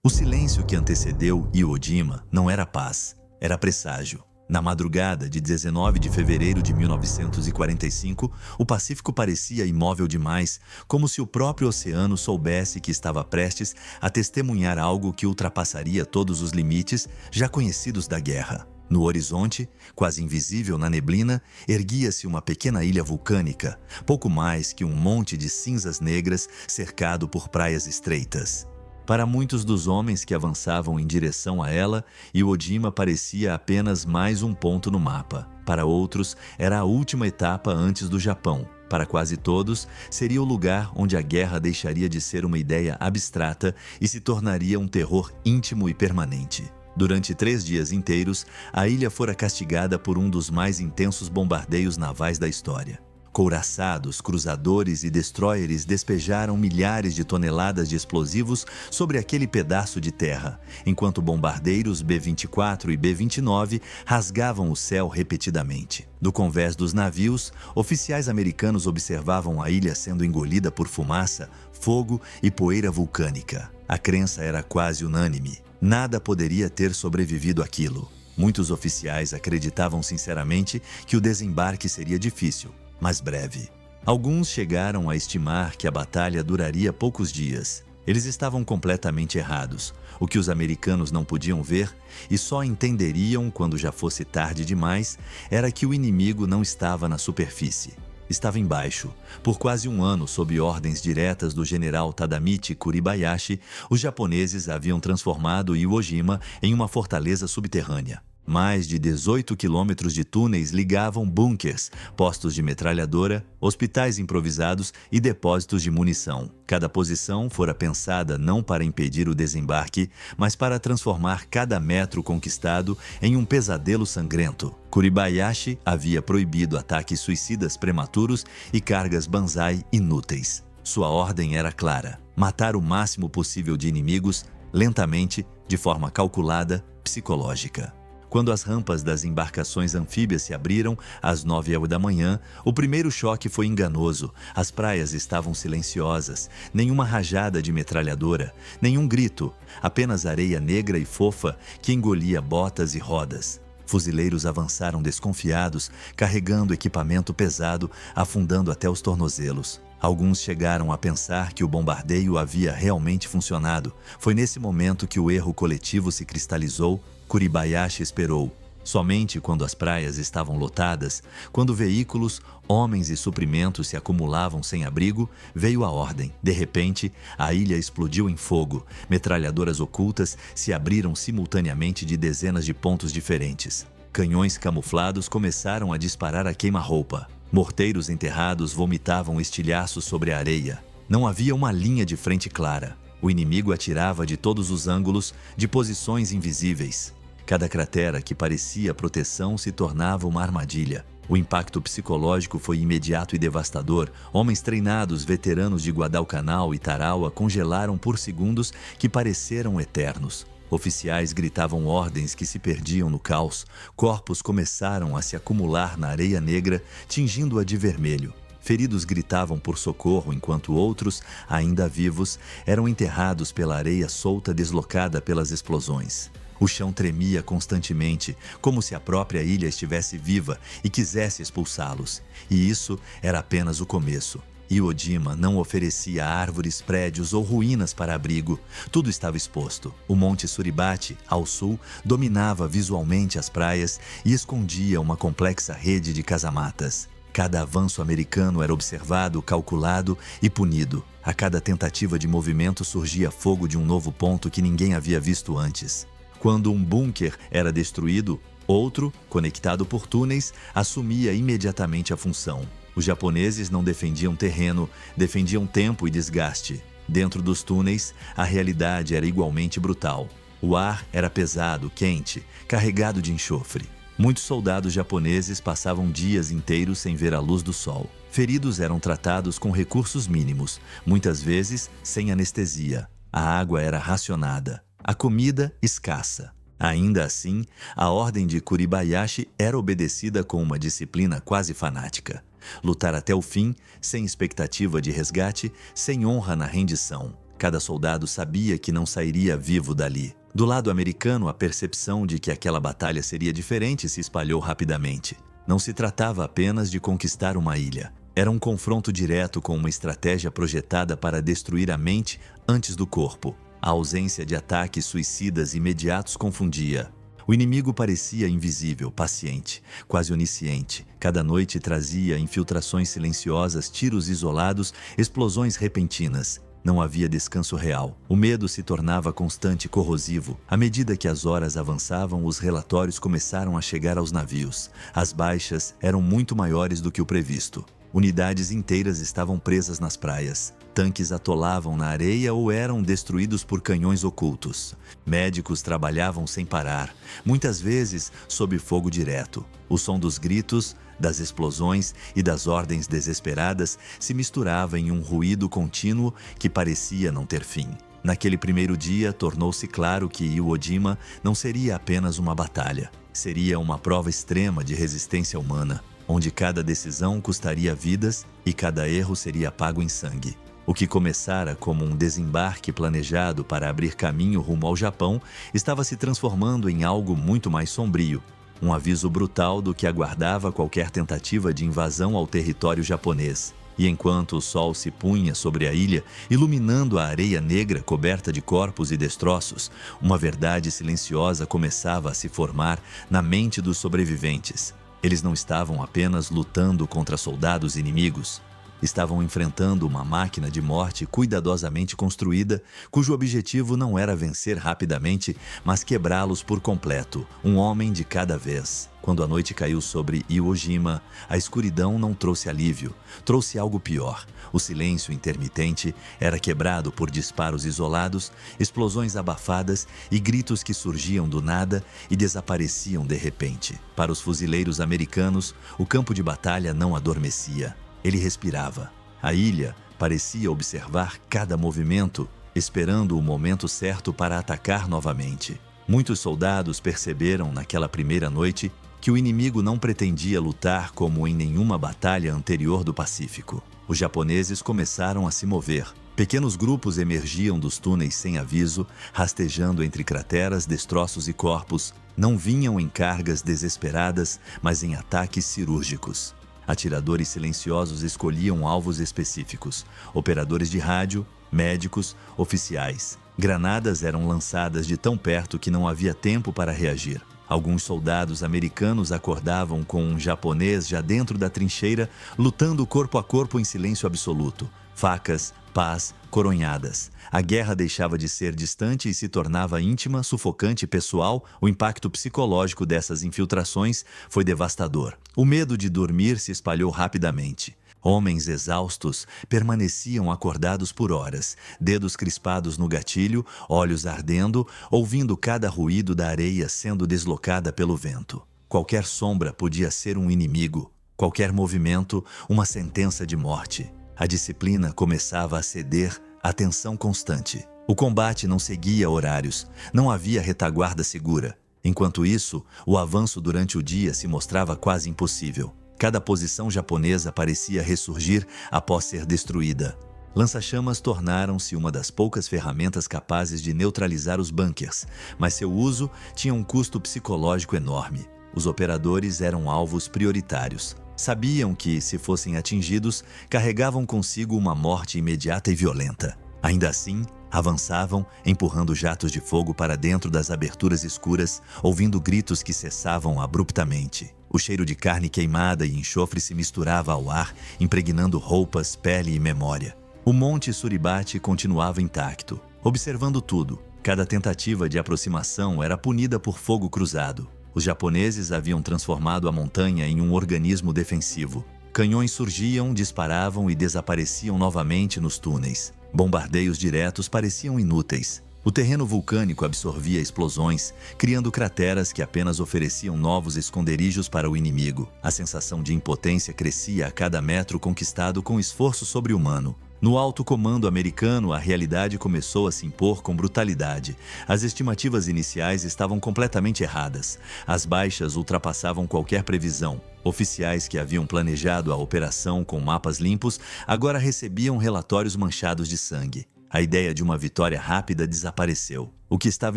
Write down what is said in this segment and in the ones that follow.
O silêncio que antecedeu Iwo Jima não era paz, era presságio. Na madrugada de 19 de fevereiro de 1945, o Pacífico parecia imóvel demais, como se o próprio oceano soubesse que estava prestes a testemunhar algo que ultrapassaria todos os limites já conhecidos da guerra. No horizonte, quase invisível na neblina, erguia-se uma pequena ilha vulcânica, pouco mais que um monte de cinzas negras cercado por praias estreitas. Para muitos dos homens que avançavam em direção a ela, Iwo Jima parecia apenas mais um ponto no mapa. Para outros, era a última etapa antes do Japão. Para quase todos, seria o lugar onde a guerra deixaria de ser uma ideia abstrata e se tornaria um terror íntimo e permanente. Durante 3 dias inteiros, a ilha fora castigada por um dos mais intensos bombardeios navais da história. Couraçados, cruzadores e destroyers despejaram milhares de toneladas de explosivos sobre aquele pedaço de terra, enquanto bombardeiros B-24 e B-29 rasgavam o céu repetidamente. Do convés dos navios, oficiais americanos observavam a ilha sendo engolida por fumaça, fogo e poeira vulcânica. A crença era quase unânime. Nada poderia ter sobrevivido àquilo. Muitos oficiais acreditavam sinceramente que o desembarque seria difícil, mas breve. Alguns chegaram a estimar que a batalha duraria poucos dias. Eles estavam completamente errados. O que os americanos não podiam ver, e só entenderiam quando já fosse tarde demais, era que o inimigo não estava na superfície. Estava embaixo. Por quase um ano, sob ordens diretas do general Tadamichi Kuribayashi, os japoneses haviam transformado Iwo Jima em uma fortaleza subterrânea. Mais de 18 quilômetros de túneis ligavam bunkers, postos de metralhadora, hospitais improvisados e depósitos de munição. Cada posição fora pensada não para impedir o desembarque, mas para transformar cada metro conquistado em um pesadelo sangrento. Kuribayashi havia proibido ataques suicidas prematuros e cargas banzai inúteis. Sua ordem era clara: matar o máximo possível de inimigos, lentamente, de forma calculada, psicológica. Quando as rampas das embarcações anfíbias se abriram, às 9h da manhã, o primeiro choque foi enganoso. As praias estavam silenciosas, nenhuma rajada de metralhadora, nenhum grito, apenas areia negra e fofa que engolia botas e rodas. Fuzileiros avançaram desconfiados, carregando equipamento pesado, afundando até os tornozelos. Alguns chegaram a pensar que o bombardeio havia realmente funcionado. Foi nesse momento que o erro coletivo se cristalizou. Kuribayashi esperou. Somente quando as praias estavam lotadas, quando veículos, homens e suprimentos se acumulavam sem abrigo, veio a ordem. De repente, a ilha explodiu em fogo. Metralhadoras ocultas se abriram simultaneamente de dezenas de pontos diferentes. Canhões camuflados começaram a disparar a queima-roupa. Morteiros enterrados vomitavam estilhaços sobre a areia. Não havia uma linha de frente clara. O inimigo atirava de todos os ângulos, de posições invisíveis. Cada cratera que parecia proteção se tornava uma armadilha. O impacto psicológico foi imediato e devastador. Homens treinados, veteranos de Guadalcanal e Tarawa congelaram por segundos que pareceram eternos. Oficiais gritavam ordens que se perdiam no caos. Corpos começaram a se acumular na areia negra, tingindo-a de vermelho. Feridos gritavam por socorro, enquanto outros, ainda vivos, eram enterrados pela areia solta deslocada pelas explosões. O chão tremia constantemente, como se a própria ilha estivesse viva e quisesse expulsá-los. E isso era apenas o começo. Iwo Jima não oferecia árvores, prédios ou ruínas para abrigo. Tudo estava exposto. O Monte Suribachi, ao sul, dominava visualmente as praias e escondia uma complexa rede de casamatas. Cada avanço americano era observado, calculado e punido. A cada tentativa de movimento surgia fogo de um novo ponto que ninguém havia visto antes. Quando um bunker era destruído, outro, conectado por túneis, assumia imediatamente a função. Os japoneses não defendiam terreno, defendiam tempo e desgaste. Dentro dos túneis, a realidade era igualmente brutal. O ar era pesado, quente, carregado de enxofre. Muitos soldados japoneses passavam dias inteiros sem ver a luz do sol. Feridos eram tratados com recursos mínimos, muitas vezes sem anestesia. A água era racionada, a comida escassa. Ainda assim, a ordem de Kuribayashi era obedecida com uma disciplina quase fanática. Lutar até o fim, sem expectativa de resgate, sem honra na rendição. Cada soldado sabia que não sairia vivo dali. Do lado americano, a percepção de que aquela batalha seria diferente se espalhou rapidamente. Não se tratava apenas de conquistar uma ilha. Era um confronto direto com uma estratégia projetada para destruir a mente antes do corpo. A ausência de ataques suicidas imediatos confundia. O inimigo parecia invisível, paciente, quase onisciente. Cada noite trazia infiltrações silenciosas, tiros isolados, explosões repentinas. Não havia descanso real. O medo se tornava constante e corrosivo. À medida que as horas avançavam, os relatórios começaram a chegar aos navios. As baixas eram muito maiores do que o previsto. Unidades inteiras estavam presas nas praias. Tanques atolavam na areia ou eram destruídos por canhões ocultos. Médicos trabalhavam sem parar, muitas vezes sob fogo direto. O som dos gritos, das explosões e das ordens desesperadas se misturava em um ruído contínuo que parecia não ter fim. Naquele primeiro dia, tornou-se claro que Iwo Jima não seria apenas uma batalha. Seria uma prova extrema de resistência humana, onde cada decisão custaria vidas e cada erro seria pago em sangue. O que começara como um desembarque planejado para abrir caminho rumo ao Japão estava se transformando em algo muito mais sombrio, um aviso brutal do que aguardava qualquer tentativa de invasão ao território japonês. E enquanto o sol se punha sobre a ilha, iluminando a areia negra coberta de corpos e destroços, uma verdade silenciosa começava a se formar na mente dos sobreviventes. Eles não estavam apenas lutando contra soldados inimigos. Estavam enfrentando uma máquina de morte cuidadosamente construída, cujo objetivo não era vencer rapidamente, mas quebrá-los por completo, um homem de cada vez. Quando a noite caiu sobre Iwo Jima, a escuridão não trouxe alívio, trouxe algo pior. O silêncio intermitente era quebrado por disparos isolados, explosões abafadas e gritos que surgiam do nada e desapareciam de repente. Para os fuzileiros americanos, o campo de batalha não adormecia. Ele respirava. A ilha parecia observar cada movimento, esperando o momento certo para atacar novamente. Muitos soldados perceberam naquela primeira noite que o inimigo não pretendia lutar como em nenhuma batalha anterior do Pacífico. Os japoneses começaram a se mover. Pequenos grupos emergiam dos túneis sem aviso, rastejando entre crateras, destroços e corpos. Não vinham em cargas desesperadas, mas em ataques cirúrgicos. Atiradores silenciosos escolhiam alvos específicos, operadores de rádio, médicos, oficiais. Granadas eram lançadas de tão perto que não havia tempo para reagir. Alguns soldados americanos acordavam com um japonês já dentro da trincheira, lutando corpo a corpo em silêncio absoluto. Facas, pás, coronhadas. A guerra deixava de ser distante e se tornava íntima, sufocante e pessoal. O impacto psicológico dessas infiltrações foi devastador. O medo de dormir se espalhou rapidamente. Homens exaustos permaneciam acordados por horas, dedos crispados no gatilho, olhos ardendo, ouvindo cada ruído da areia sendo deslocada pelo vento. Qualquer sombra podia ser um inimigo, qualquer movimento, uma sentença de morte. A disciplina começava a ceder à tensão constante. O combate não seguia horários, não havia retaguarda segura. Enquanto isso, o avanço durante o dia se mostrava quase impossível. Cada posição japonesa parecia ressurgir após ser destruída. Lança-chamas tornaram-se uma das poucas ferramentas capazes de neutralizar os bunkers, mas seu uso tinha um custo psicológico enorme. Os operadores eram alvos prioritários. Sabiam que, se fossem atingidos, carregavam consigo uma morte imediata e violenta. Ainda assim, avançavam, empurrando jatos de fogo para dentro das aberturas escuras, ouvindo gritos que cessavam abruptamente. O cheiro de carne queimada e enxofre se misturava ao ar, impregnando roupas, pele e memória. O Monte Suribate continuava intacto, observando tudo. Cada tentativa de aproximação era punida por fogo cruzado. Os japoneses haviam transformado a montanha em um organismo defensivo. Canhões surgiam, disparavam e desapareciam novamente nos túneis. Bombardeios diretos pareciam inúteis. O terreno vulcânico absorvia explosões, criando crateras que apenas ofereciam novos esconderijos para o inimigo. A sensação de impotência crescia a cada metro conquistado com esforço sobre-humano. No alto comando americano, a realidade começou a se impor com brutalidade. As estimativas iniciais estavam completamente erradas. As baixas ultrapassavam qualquer previsão. Oficiais que haviam planejado a operação com mapas limpos agora recebiam relatórios manchados de sangue. A ideia de uma vitória rápida desapareceu. O que estava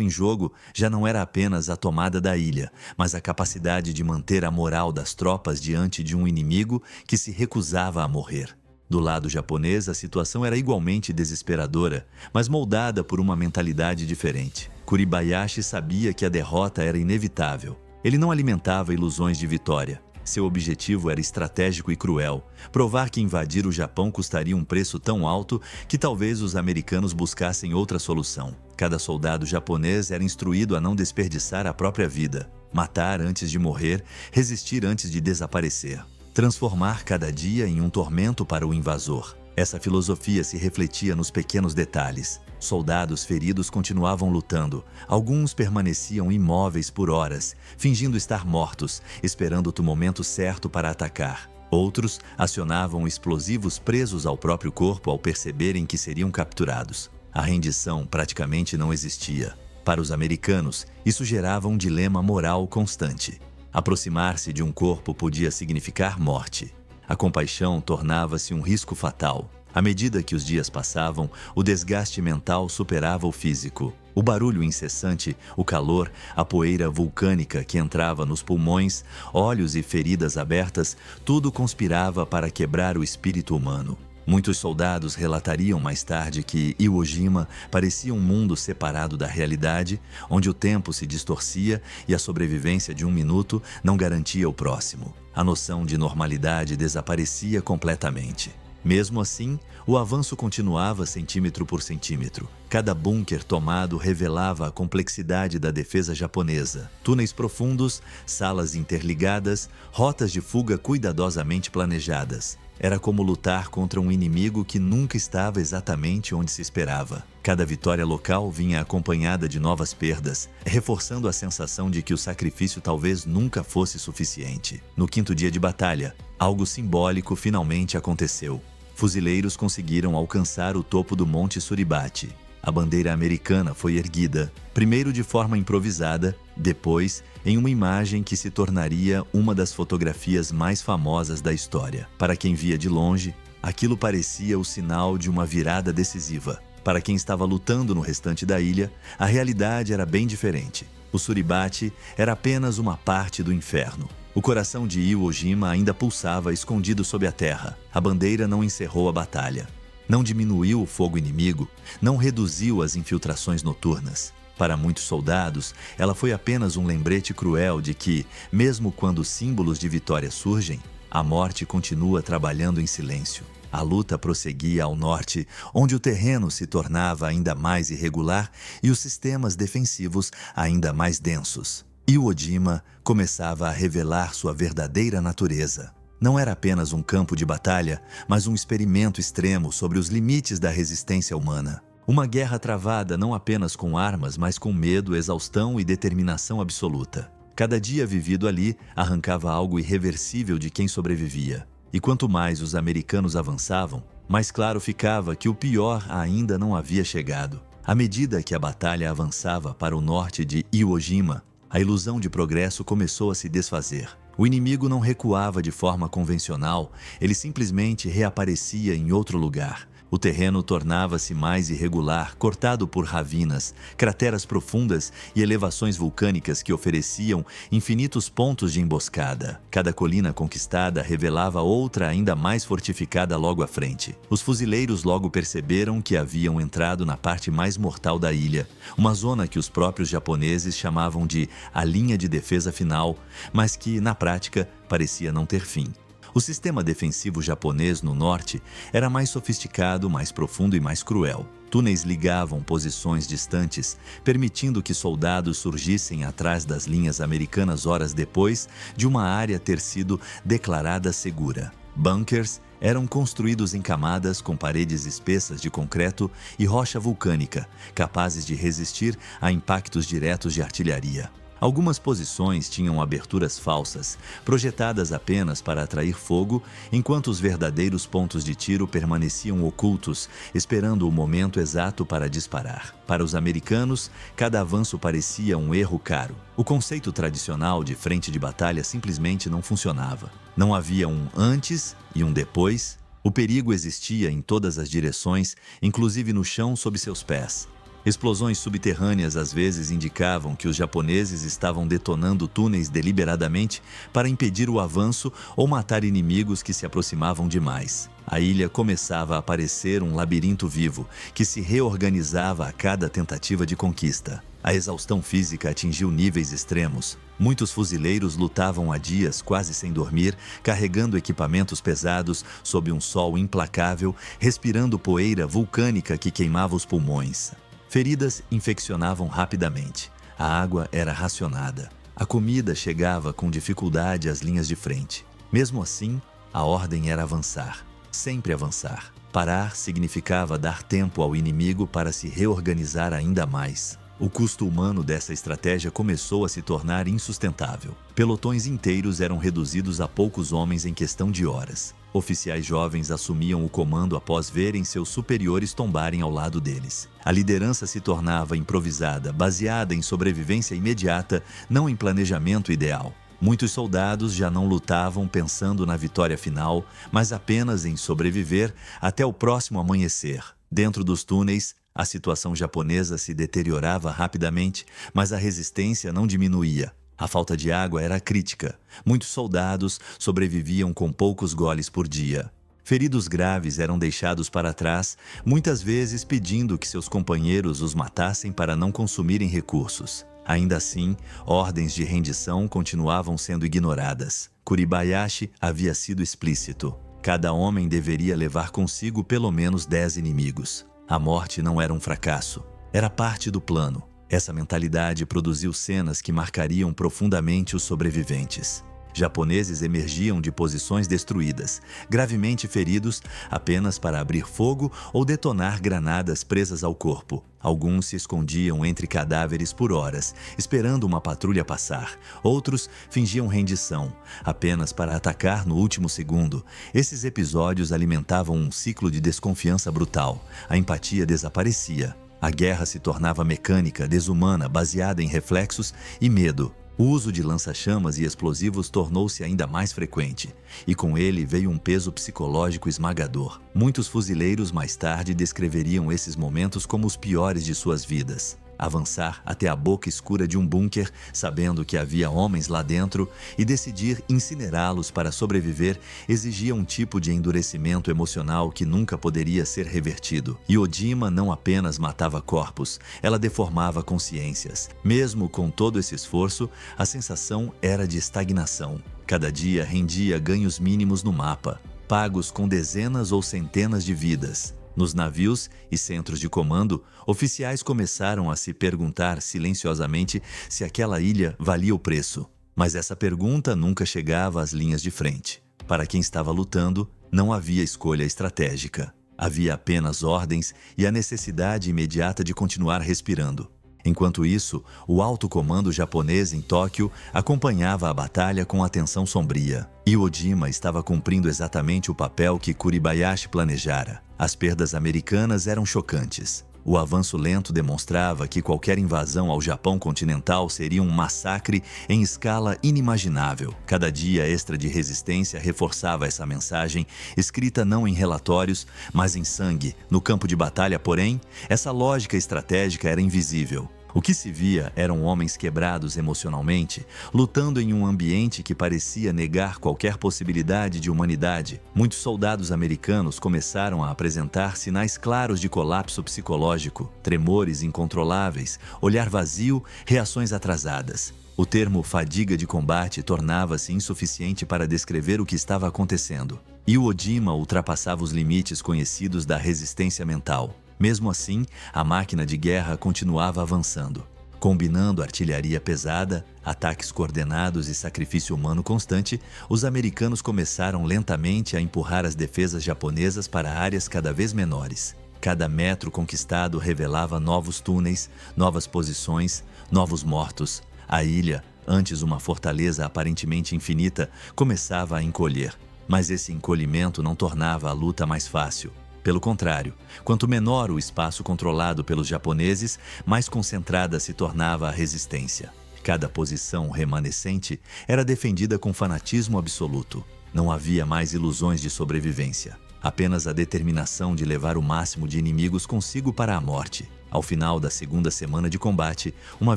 em jogo já não era apenas a tomada da ilha, mas a capacidade de manter a moral das tropas diante de um inimigo que se recusava a morrer. Do lado japonês, a situação era igualmente desesperadora, mas moldada por uma mentalidade diferente. Kuribayashi sabia que a derrota era inevitável. Ele não alimentava ilusões de vitória. Seu objetivo era estratégico e cruel, provar que invadir o Japão custaria um preço tão alto que talvez os americanos buscassem outra solução. Cada soldado japonês era instruído a não desperdiçar a própria vida, matar antes de morrer, resistir antes de desaparecer, transformar cada dia em um tormento para o invasor. Essa filosofia se refletia nos pequenos detalhes. Soldados feridos continuavam lutando. Alguns permaneciam imóveis por horas, fingindo estar mortos, esperando o momento certo para atacar. Outros acionavam explosivos presos ao próprio corpo ao perceberem que seriam capturados. A rendição praticamente não existia. Para os americanos, isso gerava um dilema moral constante. Aproximar-se de um corpo podia significar morte. A compaixão tornava-se um risco fatal. À medida que os dias passavam, o desgaste mental superava o físico. O barulho incessante, o calor, a poeira vulcânica que entrava nos pulmões, olhos e feridas abertas, tudo conspirava para quebrar o espírito humano. Muitos soldados relatariam mais tarde que Iwo Jima parecia um mundo separado da realidade, onde o tempo se distorcia e a sobrevivência de um minuto não garantia o próximo. A noção de normalidade desaparecia completamente. Mesmo assim, o avanço continuava centímetro por centímetro. Cada bunker tomado revelava a complexidade da defesa japonesa. Túneis profundos, salas interligadas, rotas de fuga cuidadosamente planejadas. Era como lutar contra um inimigo que nunca estava exatamente onde se esperava. Cada vitória local vinha acompanhada de novas perdas, reforçando a sensação de que o sacrifício talvez nunca fosse suficiente. No quinto dia de batalha, algo simbólico finalmente aconteceu. Fuzileiros conseguiram alcançar o topo do Monte Suribachi. A bandeira americana foi erguida, primeiro de forma improvisada, depois em uma imagem que se tornaria uma das fotografias mais famosas da história. Para quem via de longe, aquilo parecia o sinal de uma virada decisiva. Para quem estava lutando no restante da ilha, a realidade era bem diferente. O Suribachi era apenas uma parte do inferno. O coração de Iwo Jima ainda pulsava escondido sob a terra. A bandeira não encerrou a batalha. Não diminuiu o fogo inimigo, não reduziu as infiltrações noturnas. Para muitos soldados, ela foi apenas um lembrete cruel de que, mesmo quando símbolos de vitória surgem, a morte continua trabalhando em silêncio. A luta prosseguia ao norte, onde o terreno se tornava ainda mais irregular e os sistemas defensivos ainda mais densos. Iwo Jima começava a revelar sua verdadeira natureza. Não era apenas um campo de batalha, mas um experimento extremo sobre os limites da resistência humana. Uma guerra travada não apenas com armas, mas com medo, exaustão e determinação absoluta. Cada dia vivido ali arrancava algo irreversível de quem sobrevivia. E quanto mais os americanos avançavam, mais claro ficava que o pior ainda não havia chegado. À medida que a batalha avançava para o norte de Iwo Jima, a ilusão de progresso começou a se desfazer. O inimigo não recuava de forma convencional, ele simplesmente reaparecia em outro lugar. O terreno tornava-se mais irregular, cortado por ravinas, crateras profundas e elevações vulcânicas que ofereciam infinitos pontos de emboscada. Cada colina conquistada revelava outra ainda mais fortificada logo à frente. Os fuzileiros logo perceberam que haviam entrado na parte mais mortal da ilha, uma zona que os próprios japoneses chamavam de a linha de defesa final, mas que, na prática, parecia não ter fim. O sistema defensivo japonês no norte era mais sofisticado, mais profundo e mais cruel. Túneis ligavam posições distantes, permitindo que soldados surgissem atrás das linhas americanas horas depois de uma área ter sido declarada segura. Bunkers eram construídos em camadas com paredes espessas de concreto e rocha vulcânica, capazes de resistir a impactos diretos de artilharia. Algumas posições tinham aberturas falsas, projetadas apenas para atrair fogo, enquanto os verdadeiros pontos de tiro permaneciam ocultos, esperando o momento exato para disparar. Para os americanos, cada avanço parecia um erro caro. O conceito tradicional de frente de batalha simplesmente não funcionava. Não havia um antes e um depois, O perigo existia em todas as direções, inclusive no chão sob seus pés. Explosões subterrâneas às vezes indicavam que os japoneses estavam detonando túneis deliberadamente para impedir o avanço ou matar inimigos que se aproximavam demais. A ilha começava a parecer um labirinto vivo, que se reorganizava a cada tentativa de conquista. A exaustão física atingiu níveis extremos. Muitos fuzileiros lutavam há dias, quase sem dormir, carregando equipamentos pesados sob um sol implacável, respirando poeira vulcânica que queimava os pulmões. Feridas infeccionavam rapidamente. A água era racionada. A comida chegava com dificuldade às linhas de frente. Mesmo assim, a ordem era avançar. Sempre avançar. Parar significava dar tempo ao inimigo para se reorganizar ainda mais. O custo humano dessa estratégia começou a se tornar insustentável. Pelotões inteiros eram reduzidos a poucos homens em questão de horas. Oficiais jovens assumiam o comando após verem seus superiores tombarem ao lado deles. A liderança se tornava improvisada, baseada em sobrevivência imediata, não em planejamento ideal. Muitos soldados já não lutavam pensando na vitória final, mas apenas em sobreviver até o próximo amanhecer. Dentro dos túneis, a situação japonesa se deteriorava rapidamente, mas a resistência não diminuía. A falta de água era crítica. Muitos soldados sobreviviam com poucos goles por dia. Feridos graves eram deixados para trás, muitas vezes pedindo que seus companheiros os matassem para não consumirem recursos. Ainda assim, ordens de rendição continuavam sendo ignoradas. Kuribayashi havia sido explícito. Cada homem deveria levar consigo pelo menos 10 inimigos. A morte não era um fracasso. Era parte do plano. Essa mentalidade produziu cenas que marcariam profundamente os sobreviventes. Japoneses emergiam de posições destruídas, gravemente feridos apenas para abrir fogo ou detonar granadas presas ao corpo. Alguns se escondiam entre cadáveres por horas, esperando uma patrulha passar. Outros fingiam rendição, apenas para atacar no último segundo. Esses episódios alimentavam um ciclo de desconfiança brutal. A empatia desaparecia. A guerra se tornava mecânica, desumana, baseada em reflexos e medo. O uso de lança-chamas e explosivos tornou-se ainda mais frequente, e com ele veio um peso psicológico esmagador. Muitos fuzileiros mais tarde descreveriam esses momentos como os piores de suas vidas. Avançar até a boca escura de um bunker, sabendo que havia homens lá dentro, e decidir incinerá-los para sobreviver, exigia um tipo de endurecimento emocional que nunca poderia ser revertido. Iojima não apenas matava corpos, ela deformava consciências. Mesmo com todo esse esforço, a sensação era de estagnação. Cada dia rendia ganhos mínimos no mapa, pagos com dezenas ou centenas de vidas. Nos navios e centros de comando, oficiais começaram a se perguntar silenciosamente se aquela ilha valia o preço. Mas essa pergunta nunca chegava às linhas de frente. Para quem estava lutando, não havia escolha estratégica. Havia apenas ordens e a necessidade imediata de continuar respirando. Enquanto isso, o alto comando japonês em Tóquio acompanhava a batalha com atenção sombria. Iojima estava cumprindo exatamente o papel que Kuribayashi planejara. As perdas americanas eram chocantes. O avanço lento demonstrava que qualquer invasão ao Japão continental seria um massacre em escala inimaginável. Cada dia extra de resistência reforçava essa mensagem, escrita não em relatórios, mas em sangue. No campo de batalha, porém, essa lógica estratégica era invisível. O que se via eram homens quebrados emocionalmente, lutando em um ambiente que parecia negar qualquer possibilidade de humanidade. Muitos soldados americanos começaram a apresentar sinais claros de colapso psicológico, tremores incontroláveis, olhar vazio, reações atrasadas. O termo fadiga de combate tornava-se insuficiente para descrever o que estava acontecendo. Iojima ultrapassava os limites conhecidos da resistência mental. Mesmo assim, a máquina de guerra continuava avançando. Combinando artilharia pesada, ataques coordenados e sacrifício humano constante, os americanos começaram lentamente a empurrar as defesas japonesas para áreas cada vez menores. Cada metro conquistado revelava novos túneis, novas posições, novos mortos. A ilha, antes uma fortaleza aparentemente infinita, começava a encolher. Mas esse encolhimento não tornava a luta mais fácil. Pelo contrário, quanto menor o espaço controlado pelos japoneses, mais concentrada se tornava a resistência. Cada posição remanescente era defendida com fanatismo absoluto. Não havia mais ilusões de sobrevivência. apenas a determinação de levar o máximo de inimigos consigo para a morte. Ao final da segunda semana de combate, uma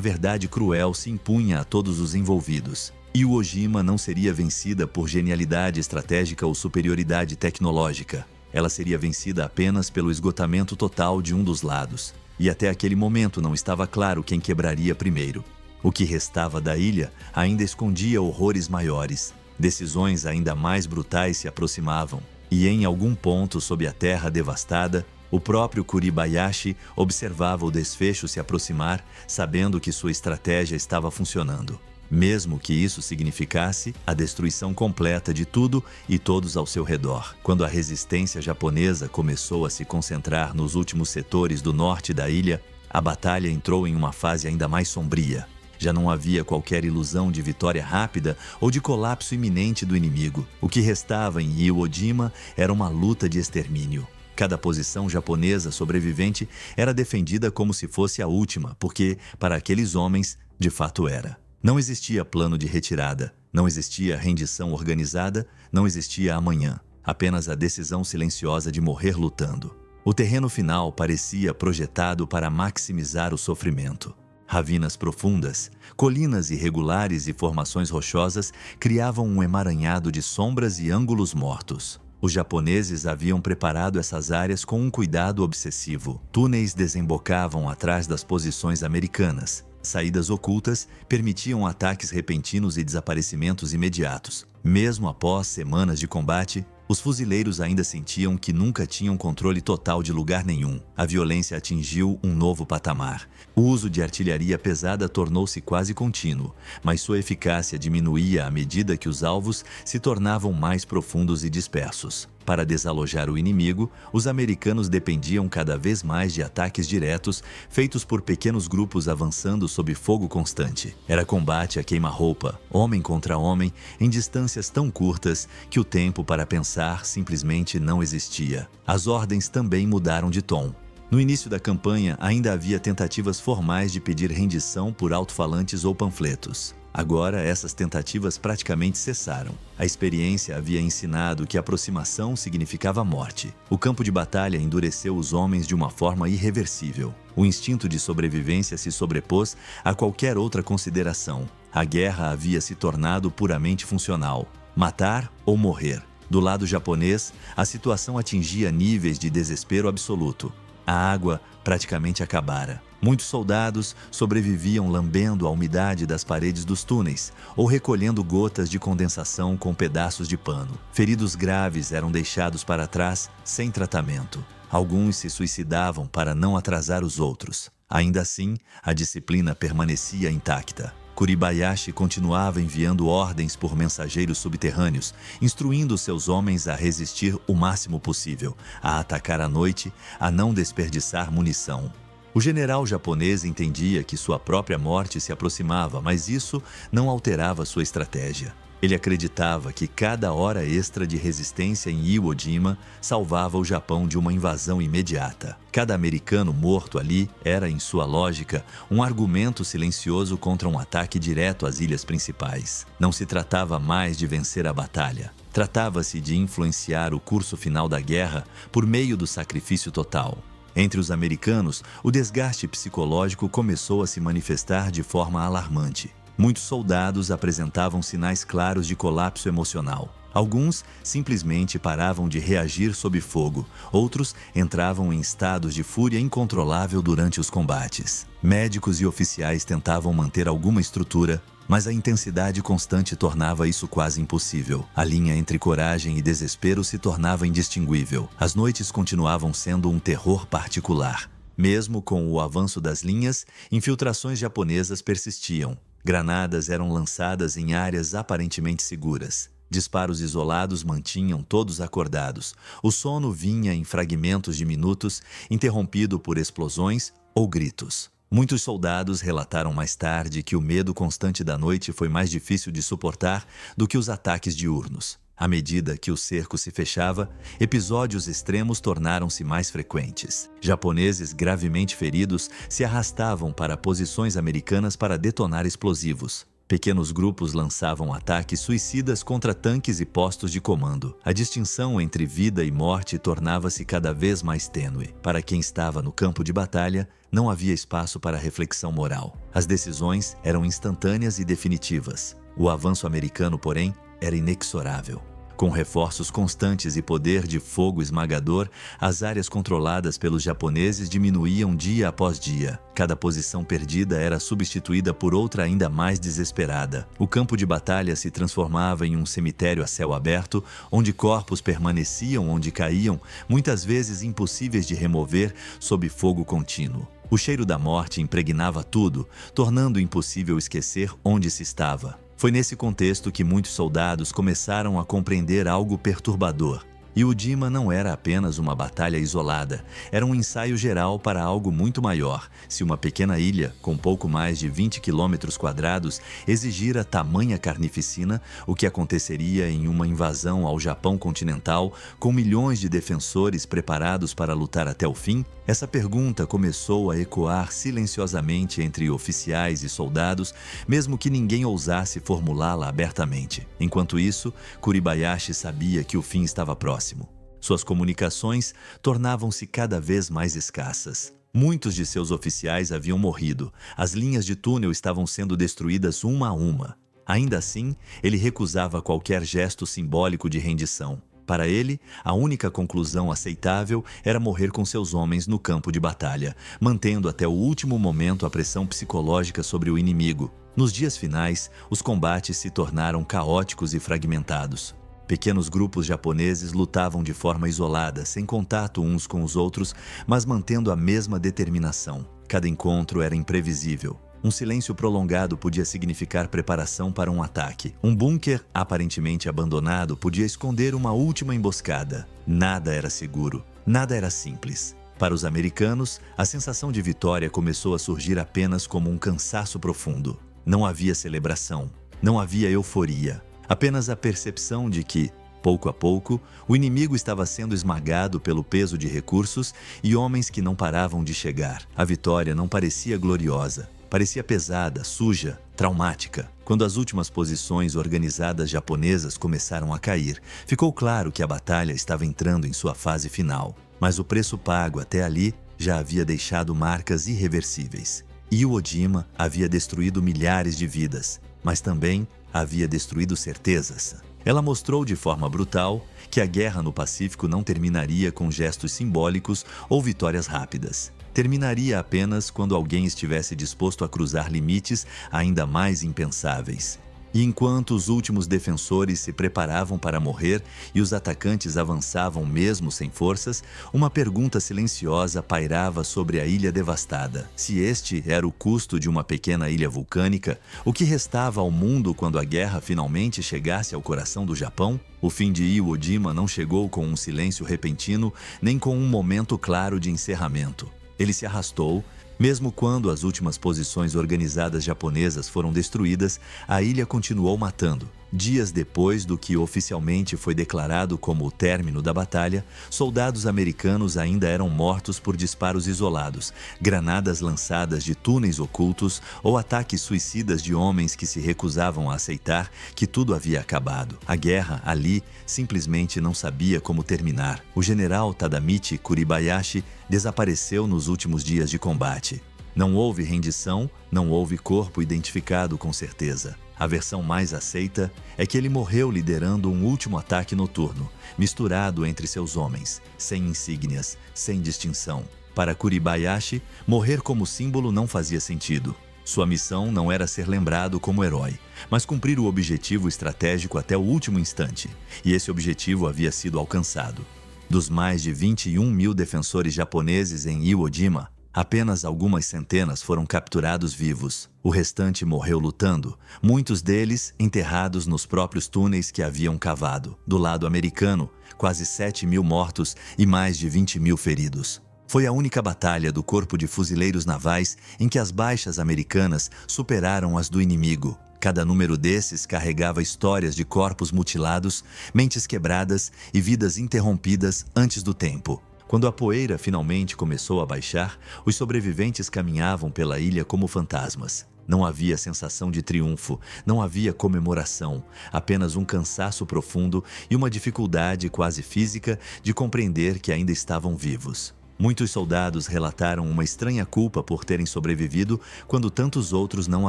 verdade cruel se impunha a todos os envolvidos. Iwo Jima não seria vencida por genialidade estratégica ou superioridade tecnológica. Ela seria vencida apenas pelo esgotamento total de um dos lados. E até aquele momento não estava claro quem quebraria primeiro. O que restava da ilha ainda escondia horrores maiores. Decisões ainda mais brutais se aproximavam. E em algum ponto sob a terra devastada, o próprio Kuribayashi observava o desfecho se aproximar, sabendo que sua estratégia estava funcionando. Mesmo que isso significasse a destruição completa de tudo e todos ao seu redor. Quando a resistência japonesa começou a se concentrar nos últimos setores do norte da ilha, a batalha entrou em uma fase ainda mais sombria. Já não havia qualquer ilusão de vitória rápida ou de colapso iminente do inimigo. O que restava em Iwo Jima era uma luta de extermínio. Cada posição japonesa sobrevivente era defendida como se fosse a última, porque, para aqueles homens, de fato era. Não existia plano de retirada, não existia rendição organizada, não existia amanhã. Apenas a decisão silenciosa de morrer lutando. O terreno final parecia projetado para maximizar o sofrimento. Ravinas profundas, colinas irregulares e formações rochosas criavam um emaranhado de sombras e ângulos mortos. Os japoneses haviam preparado essas áreas com um cuidado obsessivo. Túneis desembocavam atrás das posições americanas. Saídas ocultas permitiam ataques repentinos e desaparecimentos imediatos. Mesmo após semanas de combate, os fuzileiros ainda sentiam que nunca tinham controle total de lugar nenhum. A violência atingiu um novo patamar. O uso de artilharia pesada tornou-se quase contínuo, mas sua eficácia diminuía à medida que os alvos se tornavam mais profundos e dispersos. Para desalojar o inimigo, os americanos dependiam cada vez mais de ataques diretos, feitos por pequenos grupos avançando sob fogo constante. Era combate a queima-roupa, homem contra homem, em distâncias tão curtas que o tempo para pensar simplesmente não existia. As ordens também mudaram de tom. No início da campanha, ainda havia tentativas formais de pedir rendição por alto-falantes ou panfletos. Agora, essas tentativas praticamente cessaram. A experiência havia ensinado que aproximação significava morte. O campo de batalha endureceu os homens de uma forma irreversível. O instinto de sobrevivência se sobrepôs a qualquer outra consideração. A guerra havia se tornado puramente funcional. Matar ou morrer. Do lado japonês, a situação atingia níveis de desespero absoluto. A água praticamente acabara. Muitos soldados sobreviviam lambendo a umidade das paredes dos túneis ou recolhendo gotas de condensação com pedaços de pano. Feridos graves eram deixados para trás sem tratamento. Alguns se suicidavam para não atrasar os outros. Ainda assim, a disciplina permanecia intacta. Kuribayashi continuava enviando ordens por mensageiros subterrâneos, instruindo seus homens a resistir o máximo possível, a atacar à noite, a não desperdiçar munição. O general japonês entendia que sua própria morte se aproximava, mas isso não alterava sua estratégia. Ele acreditava que cada hora extra de resistência em Iwo Jima salvava o Japão de uma invasão imediata. Cada americano morto ali era, em sua lógica, um argumento silencioso contra um ataque direto às ilhas principais. Não se tratava mais de vencer a batalha. Tratava-se de influenciar o curso final da guerra por meio do sacrifício total. Entre os americanos, o desgaste psicológico começou a se manifestar de forma alarmante. Muitos soldados apresentavam sinais claros de colapso emocional. Alguns simplesmente paravam de reagir sob fogo, outros entravam em estados de fúria incontrolável durante os combates. Médicos e oficiais tentavam manter alguma estrutura, mas a intensidade constante tornava isso quase impossível. A linha entre coragem e desespero se tornava indistinguível. As noites continuavam sendo um terror particular. Mesmo com o avanço das linhas, infiltrações japonesas persistiam. Granadas eram lançadas em áreas aparentemente seguras. Disparos isolados mantinham todos acordados. O sono vinha em fragmentos de minutos, interrompido por explosões ou gritos. Muitos soldados relataram mais tarde que o medo constante da noite foi mais difícil de suportar do que os ataques diurnos. À medida que o cerco se fechava, episódios extremos tornaram-se mais frequentes. Japoneses gravemente feridos se arrastavam para posições americanas para detonar explosivos. Pequenos grupos lançavam ataques suicidas contra tanques e postos de comando. A distinção entre vida e morte tornava-se cada vez mais tênue. Para quem estava no campo de batalha, não havia espaço para reflexão moral. As decisões eram instantâneas e definitivas. O avanço americano, porém, era inexorável. Com reforços constantes e poder de fogo esmagador, as áreas controladas pelos japoneses diminuíam dia após dia. Cada posição perdida era substituída por outra ainda mais desesperada. O campo de batalha se transformava em um cemitério a céu aberto, onde corpos permaneciam onde caíam, muitas vezes impossíveis de remover sob fogo contínuo. O cheiro da morte impregnava tudo, tornando impossível esquecer onde se estava. Foi nesse contexto que muitos soldados começaram a compreender algo perturbador. Iwo Jima não era apenas uma batalha isolada, era um ensaio geral para algo muito maior. Se uma pequena ilha, com pouco mais de 20 km², exigira tamanha carnificina, o que aconteceria em uma invasão ao Japão continental, com milhões de defensores preparados para lutar até o fim? Essa pergunta começou a ecoar silenciosamente entre oficiais e soldados, mesmo que ninguém ousasse formulá-la abertamente. Enquanto isso, Kuribayashi sabia que o fim estava próximo. Suas comunicações tornavam-se cada vez mais escassas. Muitos de seus oficiais haviam morrido. As linhas de túnel estavam sendo destruídas uma a uma. Ainda assim, ele recusava qualquer gesto simbólico de rendição. Para ele, a única conclusão aceitável era morrer com seus homens no campo de batalha, mantendo até o último momento a pressão psicológica sobre o inimigo. Nos dias finais, os combates se tornaram caóticos e fragmentados. Pequenos grupos japoneses lutavam de forma isolada, sem contato uns com os outros, mas mantendo a mesma determinação. Cada encontro era imprevisível. Um silêncio prolongado podia significar preparação para um ataque. Um bunker aparentemente abandonado podia esconder uma última emboscada. Nada era seguro, nada era simples. Para os americanos, a sensação de vitória começou a surgir apenas como um cansaço profundo. Não havia celebração, não havia euforia, apenas a percepção de que, pouco a pouco, o inimigo estava sendo esmagado pelo peso de recursos e homens que não paravam de chegar. A vitória não parecia gloriosa. Parecia pesada, suja, traumática. Quando as últimas posições organizadas japonesas começaram a cair, ficou claro que a batalha estava entrando em sua fase final. Mas o preço pago até ali já havia deixado marcas irreversíveis. Iwo Jima havia destruído milhares de vidas, mas também havia destruído certezas. Ela mostrou de forma brutal que a guerra no Pacífico não terminaria com gestos simbólicos ou vitórias rápidas. Terminaria apenas quando alguém estivesse disposto a cruzar limites ainda mais impensáveis. E enquanto os últimos defensores se preparavam para morrer e os atacantes avançavam mesmo sem forças, uma pergunta silenciosa pairava sobre a ilha devastada. Se este era o custo de uma pequena ilha vulcânica, o que restava ao mundo quando a guerra finalmente chegasse ao coração do Japão? O fim de Iwo Jima não chegou com um silêncio repentino, nem com um momento claro de encerramento. Ele se arrastou. Mesmo quando as últimas posições organizadas japonesas foram destruídas, a ilha continuou matando. Dias depois do que oficialmente foi declarado como o término da batalha, soldados americanos ainda eram mortos por disparos isolados, granadas lançadas de túneis ocultos ou ataques suicidas de homens que se recusavam a aceitar que tudo havia acabado. A guerra, ali, simplesmente não sabia como terminar. O general Tadamichi Kuribayashi desapareceu nos últimos dias de combate. Não houve rendição, não houve corpo identificado com certeza. A versão mais aceita é que ele morreu liderando um último ataque noturno, misturado entre seus homens, sem insígnias, sem distinção. Para Kuribayashi, morrer como símbolo não fazia sentido. Sua missão não era ser lembrado como herói, mas cumprir o objetivo estratégico até o último instante. E esse objetivo havia sido alcançado. Dos mais de 21 mil defensores japoneses em Iwo Jima, apenas algumas centenas foram capturados vivos. O restante morreu lutando, muitos deles enterrados nos próprios túneis que haviam cavado. Do lado americano, quase 7 mil mortos e mais de 20 mil feridos. Foi a única batalha do Corpo de Fuzileiros Navais em que as baixas americanas superaram as do inimigo. Cada número desses carregava histórias de corpos mutilados, mentes quebradas e vidas interrompidas antes do tempo. Quando a poeira finalmente começou a baixar, os sobreviventes caminhavam pela ilha como fantasmas. Não havia sensação de triunfo, não havia comemoração, apenas um cansaço profundo e uma dificuldade quase física de compreender que ainda estavam vivos. Muitos soldados relataram uma estranha culpa por terem sobrevivido quando tantos outros não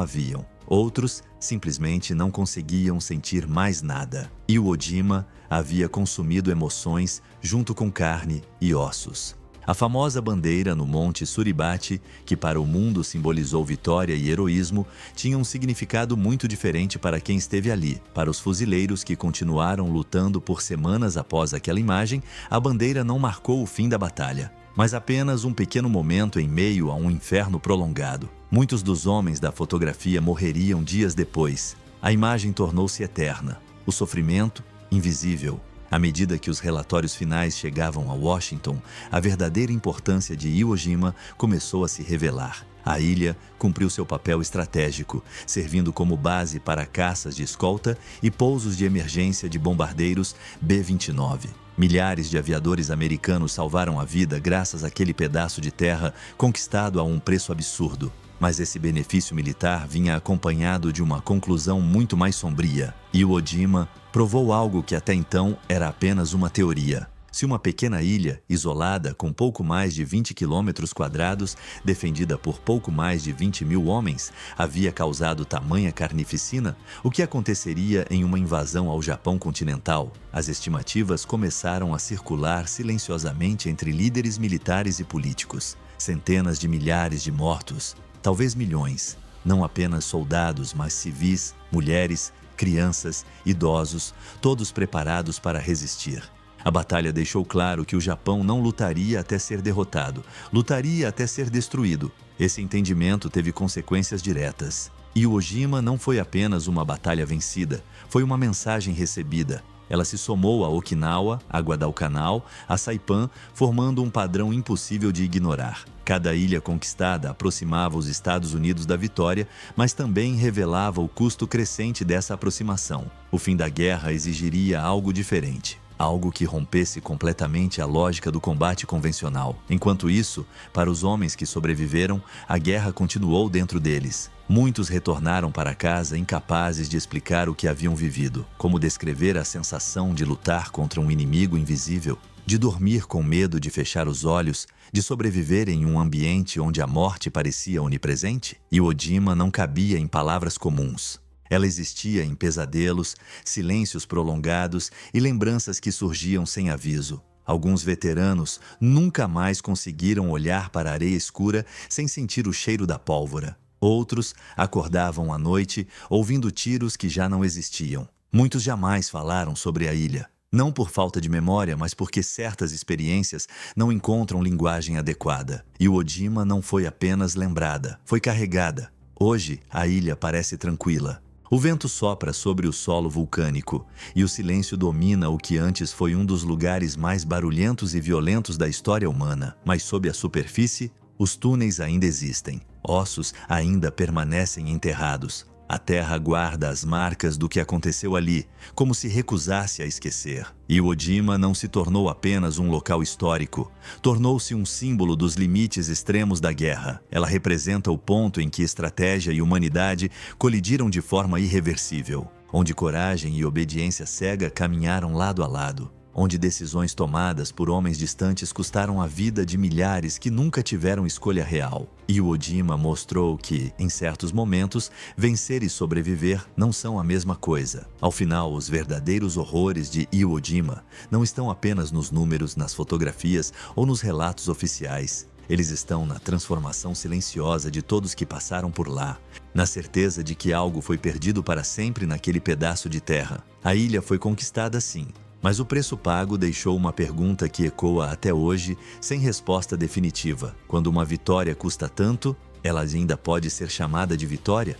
haviam. Outros simplesmente não conseguiam sentir mais nada. Iwo Jima havia consumido emoções junto com carne e ossos. A famosa bandeira no Monte Suribachi, que para o mundo simbolizou vitória e heroísmo, tinha um significado muito diferente para quem esteve ali. Para os fuzileiros que continuaram lutando por semanas após aquela imagem, a bandeira não marcou o fim da batalha, mas apenas um pequeno momento em meio a um inferno prolongado. Muitos dos homens da fotografia morreriam dias depois. A imagem tornou-se eterna. O sofrimento, invisível. À medida que os relatórios finais chegavam a Washington, a verdadeira importância de Iwo Jima começou a se revelar. A ilha cumpriu seu papel estratégico, servindo como base para caças de escolta e pousos de emergência de bombardeiros B-29. Milhares de aviadores americanos salvaram a vida graças àquele pedaço de terra conquistado a um preço absurdo. Mas esse benefício militar vinha acompanhado de uma conclusão muito mais sombria. Iwo Jima provou algo que até então era apenas uma teoria. Se uma pequena ilha, isolada com pouco mais de 20 quilômetros quadrados, defendida por pouco mais de 20 mil homens, havia causado tamanha carnificina, o que aconteceria em uma invasão ao Japão continental? As estimativas começaram a circular silenciosamente entre líderes militares e políticos. Centenas de milhares de mortos, talvez milhões, não apenas soldados, mas civis, mulheres, crianças, idosos, todos preparados para resistir. A batalha deixou claro que o Japão não lutaria até ser derrotado, lutaria até ser destruído. Esse entendimento teve consequências diretas. Iwo Jima não foi apenas uma batalha vencida, foi uma mensagem recebida. Ela se somou a Okinawa, a Guadalcanal, a Saipan, formando um padrão impossível de ignorar. Cada ilha conquistada aproximava os Estados Unidos da vitória, mas também revelava o custo crescente dessa aproximação. O fim da guerra exigiria algo diferente. Algo que rompesse completamente a lógica do combate convencional. Enquanto isso, para os homens que sobreviveram, a guerra continuou dentro deles. Muitos retornaram para casa incapazes de explicar o que haviam vivido. Como descrever a sensação de lutar contra um inimigo invisível, de dormir com medo de fechar os olhos, de sobreviver em um ambiente onde a morte parecia onipresente? Iwo Jima não cabia em palavras comuns. Ela existia em pesadelos, silêncios prolongados e lembranças que surgiam sem aviso. Alguns veteranos nunca mais conseguiram olhar para a areia escura sem sentir o cheiro da pólvora. Outros acordavam à noite ouvindo tiros que já não existiam. Muitos jamais falaram sobre a ilha. Não por falta de memória, mas porque certas experiências não encontram linguagem adequada. Iwo Jima não foi apenas lembrada, foi carregada. Hoje, a ilha parece tranquila. O vento sopra sobre o solo vulcânico e o silêncio domina o que antes foi um dos lugares mais barulhentos e violentos da história humana. Mas sob a superfície, os túneis ainda existem. Ossos ainda permanecem enterrados. A terra guarda as marcas do que aconteceu ali, como se recusasse a esquecer. Iwo Jima não se tornou apenas um local histórico, tornou-se um símbolo dos limites extremos da guerra. Ela representa o ponto em que estratégia e humanidade colidiram de forma irreversível, onde coragem e obediência cega caminharam lado a lado. Onde decisões tomadas por homens distantes custaram a vida de milhares que nunca tiveram escolha real. Iwo Jima mostrou que, em certos momentos, vencer e sobreviver não são a mesma coisa. Ao final, os verdadeiros horrores de Iwo Jima não estão apenas nos números, nas fotografias ou nos relatos oficiais. Eles estão na transformação silenciosa de todos que passaram por lá, na certeza de que algo foi perdido para sempre naquele pedaço de terra. A ilha foi conquistada sim, mas o preço pago deixou uma pergunta que ecoa até hoje sem resposta definitiva. Quando uma vitória custa tanto, ela ainda pode ser chamada de vitória?